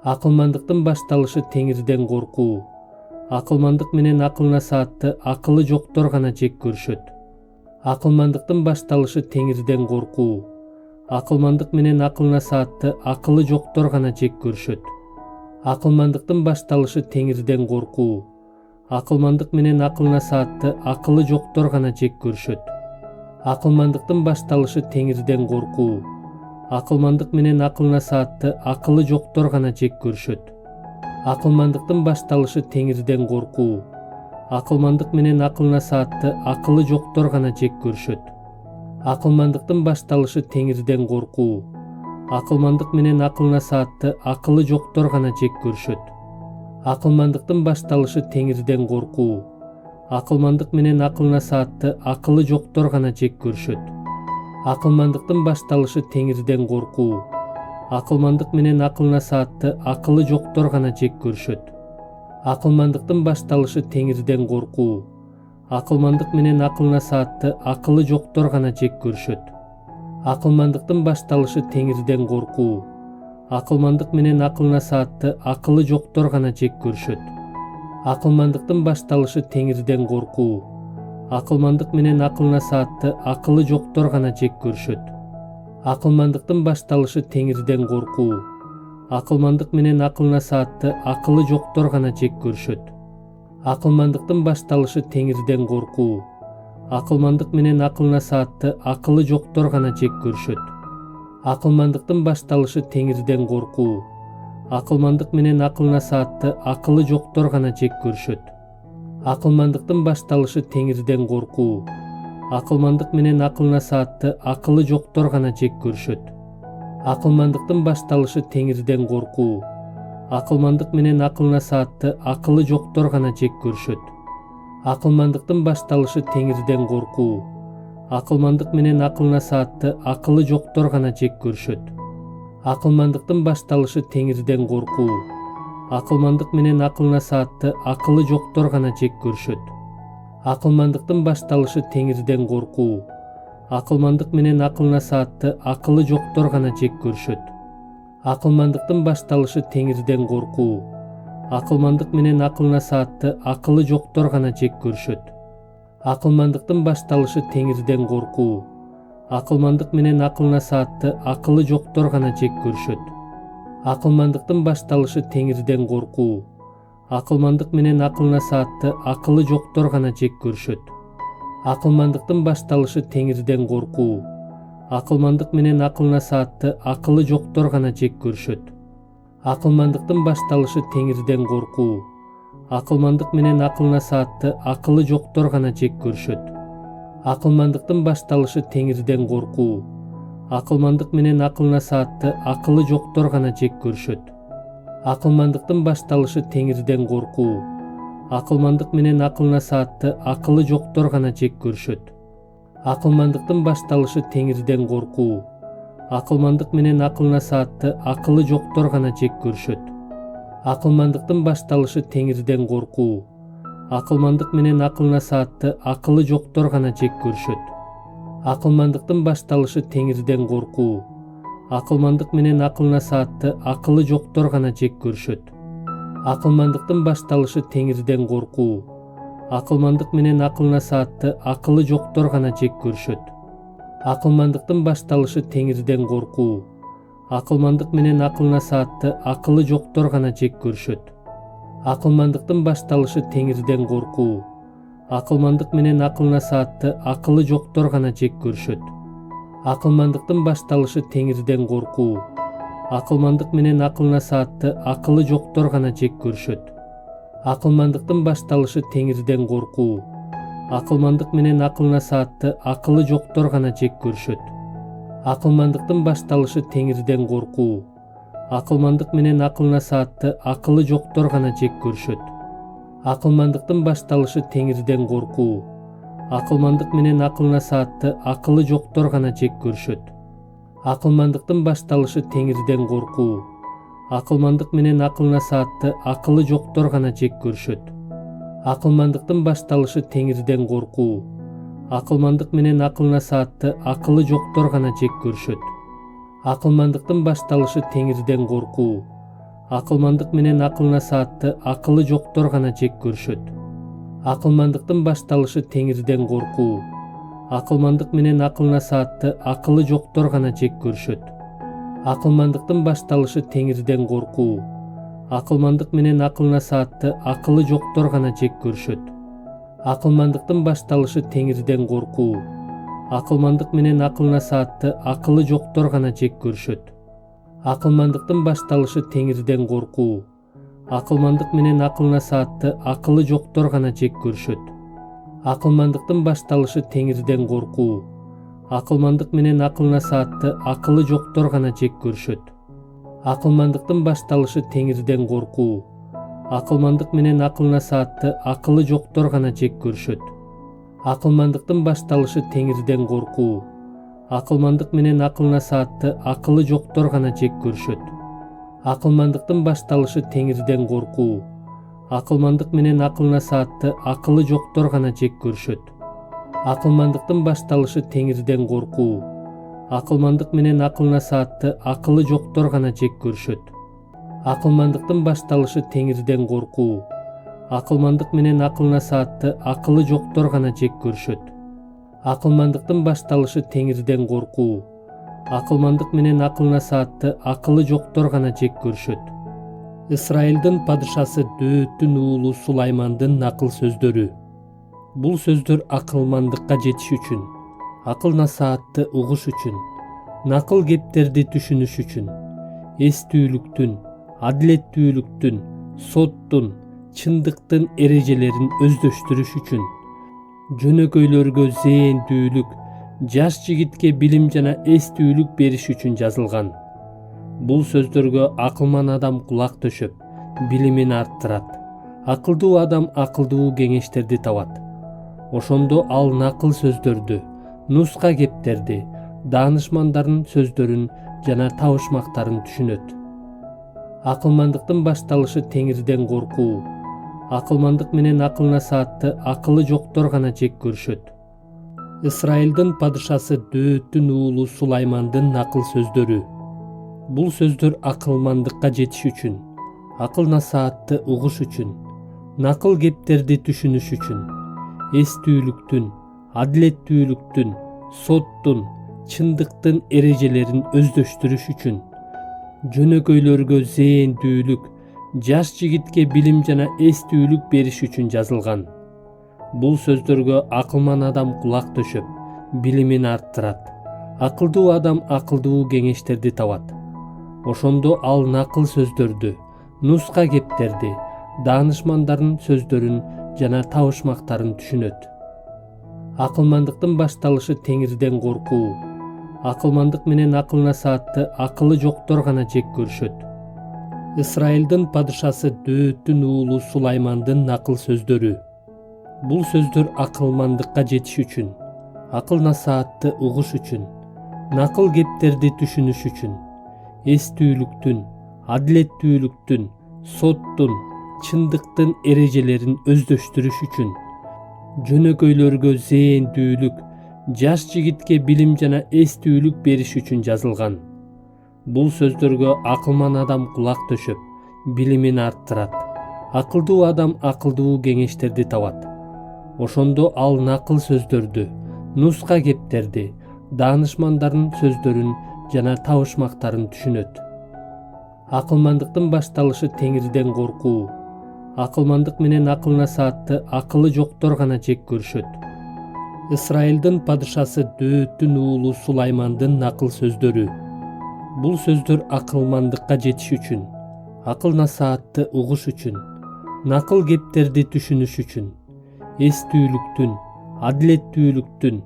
Акылмандыктын башталышы теңирден коркуу. Акылмандык менен акыл насаатты акылы жоктор гана жек көрүшөт. Акылмандыктын башталышы теңирден коркуу. Акылмандык менен акыл насаатты акылы жоктор гана жек көрүшөт. Акылмандыктын башталышы теңирден коркуу. Акылмандык менен акыл насаатты акылы жоктор гана жек көрүшөт. Акылмандыктын башталышы теңирден коркуу. Акылмандык менен акыл насаатты акылы жоктор гана жек көрүшөт. Акылмандыктын башталышы теңирден коркуу. Акылмандык менен акыл насаатты акылы жоктор гана жек көрүшөт. Акылмандыктын башталышы теңирден коркуу. Акылмандык менен акыл насаатты акылы жоктор гана жек көрүшөт. Акылмандыктын башталышы теңирден коркуу. Акылмандык менен акыл насаатты акылы жоктор гана жек көрүшөт. Акылмандыктын башталышы теңирден коркуу. Акылмандык менен акыл насаатты акылы жоктор гана жек көрүшөт. Акылмандыктын башталышы теңирден коркуу. Акылмандык менен акыл насаатты акылы жоктор гана жек көрүшөт. Акылмандыктын башталышы теңирден коркуу. Акылмандык менен акыл насаатты акылы жоктор гана жек көрүшөт. Акылмандыктын башталышы теңирден коркуу. Акылмандык менен акыл насаатты акылы жоктор гана жек көрүшөт. Акылмандыктын башталышы теңирден коркуу. Акылмандык менен акыл насаатты акылы жоктор гана жек көрүшөт. Акылмандыктын башталышы теңирден коркуу. Акылмандык менен акыл насаатты акылы жоктор гана жек көрүшөт. Акылмандыктын башталышы теңирден коркуу. Акылмандык менен акыл насаатты акылы жоктор гана жек көрүшөт. Акылмандыктын башталышы теңирден коркуу. Акылмандык менен акыл насаатты акылы жоктор гана жек көрүшөт. Акылмандыктын башталышы теңирден коркуу. Акылмандык менен акыл насаатты акылы жоктор гана жек көрүшөт. Акылмандыктын башталышы теңирден коркуу. Акылмандык менен акыл насаатты акылы жоктор гана жек көрүшөт. Акылмандыктын башталышы теңирден коркуу. Акылмандык менен акыл насаатты акылы жоктор гана жек көрүшөт. Акылмандыктын башталышы теңирден коркуу. Акылмандык менен акыл насаатты акылы жоктор гана жек көрүшөт. Акылмандыктын башталышы теңирден коркуу. Акылмандык менен акыл насаатты акылы жоктор гана жек көрүшөт. Акылмандыктын башталышы теңирден коркуу. Акылмандык менен акыл насаатты акылы жоктор гана жек көрүшөт. Акылмандыктын башталышы теңирден коркуу. Акылмандык менен акыл насаатты акылы жоктор гана жек көрүшөт. Акылмандыктын башталышы теңирден коркуу. Акылмандык менен акыл насаатты акылы жоктор гана жек көрүшөт. Акылмандыктын башталышы теңирден коркуу. Акылмандык менен акыл насаатты акылы жоктор гана жек көрүшөт. Акылмандыктын башталышы теңирден коркуу. Акылмандык менен акыл насаатты акылы жоктор гана жек көрүшөт. Акылмандыктын башталышы теңирден коркуу. Акылмандык менен акыл насаатты акылы жоктор гана жек көрүшөт. Акылмандыктын башталышы теңирден коркуу. Акылмандык менен акыл насаатты акылы жоктор гана жек көрүшөт. Акылмандыктын башталышы теңирден коркуу. Акылмандык менен акыл насаатты акылы жоктор гана жек көрүшөт. Акылмандыктын башталышы теңирден коркуу. Акылмандык менен акыл насаатты акылы жоктор гана жек көрүшөт. Акылмандыктын башталышы теңирден коркуу. Акылмандык менен акыл насаатты акылы жоктор гана жек көрүшөт. Акылмандыктын башталышы теңирден коркуу. Акылмандык менен акыл насаатты акылы жоктор гана жек көрүшөт. Акылмандыктын башталышы теңирден коркуу. Акылмандык менен акыл насаатты акылы жоктор гана жек көрүшөт. Акылмандыктын башталышы теңирден коркуу. Акылмандык менен акыл насаатты акылы жоктор гана жек көрүшөт. Акылмандыктын башталышы теңирден коркуу. Акылмандык менен акыл насаатты акылы жоктор гана жек көрүшөт. Акылмандыктын башталышы теңирден коркуу. Акылмандык менен акыл насаатты акылы жоктор гана жек көрүшөт. Акылмандыктын башталышы теңирден коркуу. Акылмандык менен акыл насаатты акылы жоктор гана жек көрүшөт. Акылмандыктын башталышы теңирден коркуу. Акылмандык менен акыл насаатты акылы жоктор гана жек көрүшөт. Акылмандыктын башталышы теңирден коркуу. Акылмандык менен акыл насаатты акылы жоктор гана жек көрүшөт. Акылмандыктын башталышы теңирден коркуу. Акылмандык менен акыл насаатты акылы жоктор гана жек көрүшөт. Акылмандыктын башталышы теңирден коркуу. Акылмандык менен акыл насаатты акылы жоктор гана жек көрүшөт. Акылмандыктын башталышы теңирден коркуу. Акылмандык менен акыл насаатты акылы жоктор гана жек көрүшөт. Акылмандыктын башталышы теңирден коркуу. Акылмандык менен акыл насаатты акылы жоктор гана жек көрүшөт. Акылмандыктын башталышы теңирден коркуу. Акылмандык менен акыл насаатты акылы жоктор гана жек көрүшөт. Акылмандыктын башталышы теңирден коркуу. Акылмандык менен акыл насаатты акылы жоктор гана жек көрүшөт. Акылмандыктын башталышы теңирден коркуу. Акылмандык менен акыл насаатты акылы жоктор гана жек көрүшөт. Акылмандыктын башталышы теңирден коркуу. Акылмандык менен акыл насаатты акылы жоктор гана жек көрүшөт. Акылмандыктын башталышы теңирден коркуу. Акылмандык менен акыл насаатты акылы жоктор гана жек көрүшөт. Акылмандыктын башталышы теңирден коркуу. Акылмандык менен акыл насаатты акылы жоктор гана жек көрүшөт. Акылмандыктын башталышы теңирден коркуу. Акылмандык менен акыл насаатты акылы жоктор гана жек көрүшөт. Акылмандыктын башталышы теңирден коркуу. Акылмандык менен акыл насаатты акылы жоктор гана жек көрүшөт. Исраилдин падышасы Дөөттүн уулу Сулаймандын акыл сөздөрү. Бул сөздөр акылмандыкка жетиш үчүн, акыл насаатты угуш үчүн, накыл кептерди түшүнүш үчүн, эстүүлүктүн, адилеттүүлүктүн, соттун, чындыктын эрежелерин өздөштүрүш үчүн, жөнөкөйлөргө зээндүүлүк, жаш жигитке билим жана эстүүлүк бериш үчүн жазылган. Бул сөздөргө акылман адам кулак төшөп, билимин арттырат. Акылдуу адам акылдуу кеңештерди табат. Ошондо ал накыл сөздөрдү, нуска кептерди, даанышмандардын сөздөрүн жана табышмактарын түшүнөт. Акылмандыктын башталышы теңирден коркуу. Акылмандык менен акыл насаатты акылы жоктор гана жек көрүшөт. Исраилдин падышасы Дөөттүн уулу Сулаймандын акыл сөздөрү. Бул сөздөр акылмандыкка жетиш үчүн, акыл насаатты угуш үчүн, накыл кептерди түшүнүш үчүн, эстүүлүктүн, адилеттүүлүктүн, соттун, чындыктын эрежелерин өздөштүрүш үчүн, жөнөкөйлөргө зээндүүлүк, жаш жигитке билим жана эстүүлүк бериш үчүн жазылган. Бул сөздөргө акылман адам кулак төшөп, билимин арттырат. Акылдуу адам акылдуу кеңештерди табат. Ошондо ал накыл сөздөрдү, нуска кептерди, даанышмандардын сөздөрүн жана табышмактарын түшүнөт. Акылмандыктын башталышы теңирден коркуу. Акылмандык менен акыл насаатты акылы жоктор гана жек көрүшөт. Исраилдин падышасы Дөөттүн уулу Сулаймандын акыл сөздөрү. Бул сөздөр акылмандыкка жетиш үчүн, акыл насаатты угуш үчүн, накыл кептерди түшүнүш үчүн, эстүүлүктүн, адилеттүүлүктүн, соттун, чындыктын эрежелерин өздөштүрүш үчүн, жөнөкөйлөргө зээндүүлүк, жаш жигитке билим жана эстүүлүк бериш үчүн жазылган. Бул сөздөргө акылман адам кулак төшөп, билимин арттырат. Акылдуу адам акылдуу кеңештерди табат. Ошондо ал накыл сөздөрдү, нуска кептерди, даанышмандардын сөздөрүн жана табышмактарын түшүнөт. Акылмандыктын башталышы теңирден коркуу. Акылмандык менен акыл насаатты акылы жоктор гана жек көрүшөт. Исраилдин падышасы Дөөттүн уулу Сулаймандын акыл сөздөрү. Бул сөздөр акылмандыкка жетиш үчүн, акыл насаатты угуш үчүн, накыл кептерди түшүнүш үчүн, эстүүлүктүн, адилеттүүлүктүн,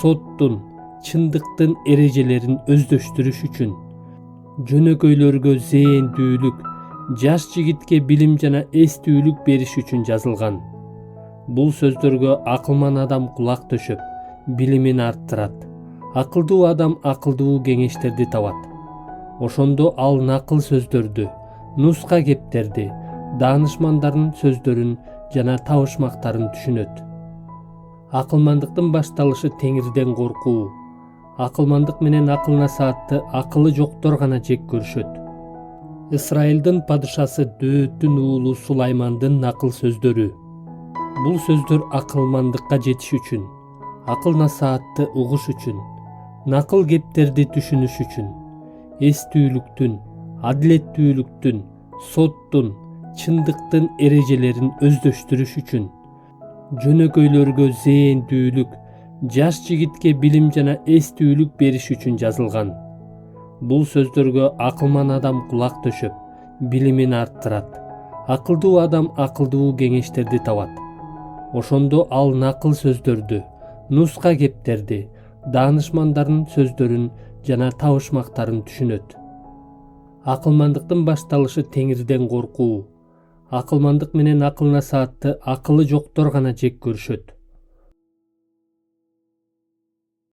соттун, чындыктын эрежелерин өздөштүрүш үчүн, жөнөкөйлөргө зээндүүлүк, жаш жигитке билим жана эстүүлүк бериш үчүн жазылган. Бул сөздөргө акылман адам кулак төшөп, билимин арттырат. Акылдуу адам акылдуу кеңештерди табат. Ошондо ал накыл сөздөрдү, нуска кептерди, даанышмандардын сөздөрүн жана табышмактарын түшүнөт. Акылмандыктын башталышы теңирден коркуу. Акылмандык менен акыл насаатты акылы жоктор гана жек көрүшөт. Ысрайылдын падышасы Дөөттүн уулу Сулаймандын акыл сөздөрү. Бул сөздөр акылмандыкка жетиш үчүн, акыл насаатты угуш үчүн, накыл кептерди түшүнүш үчүн, эстүүлүктүн, адилеттүүлүктүн, соттун, чындыктын эрежелерин өздөштүрүш үчүн, жөнөкөйлөргө зээндүүлүк, жаш жигитке билим жана эстүүлүк бериш үчүн жазылган. Бул сөздөргө акылман адам кулак төшөп, билимин арттырат. Акылдуу адам акылдуу кеңештерди табат. Ошондо ал накыл сөздөрдү, нуска кептерди, даанышмандардын сөздөрүн жана табышмактарын түшүнөт. Акылмандыктын башталышы теңирден коркуу. Акылмандык менен акыл насаатты акылы жоктор гана жек көрүшөт.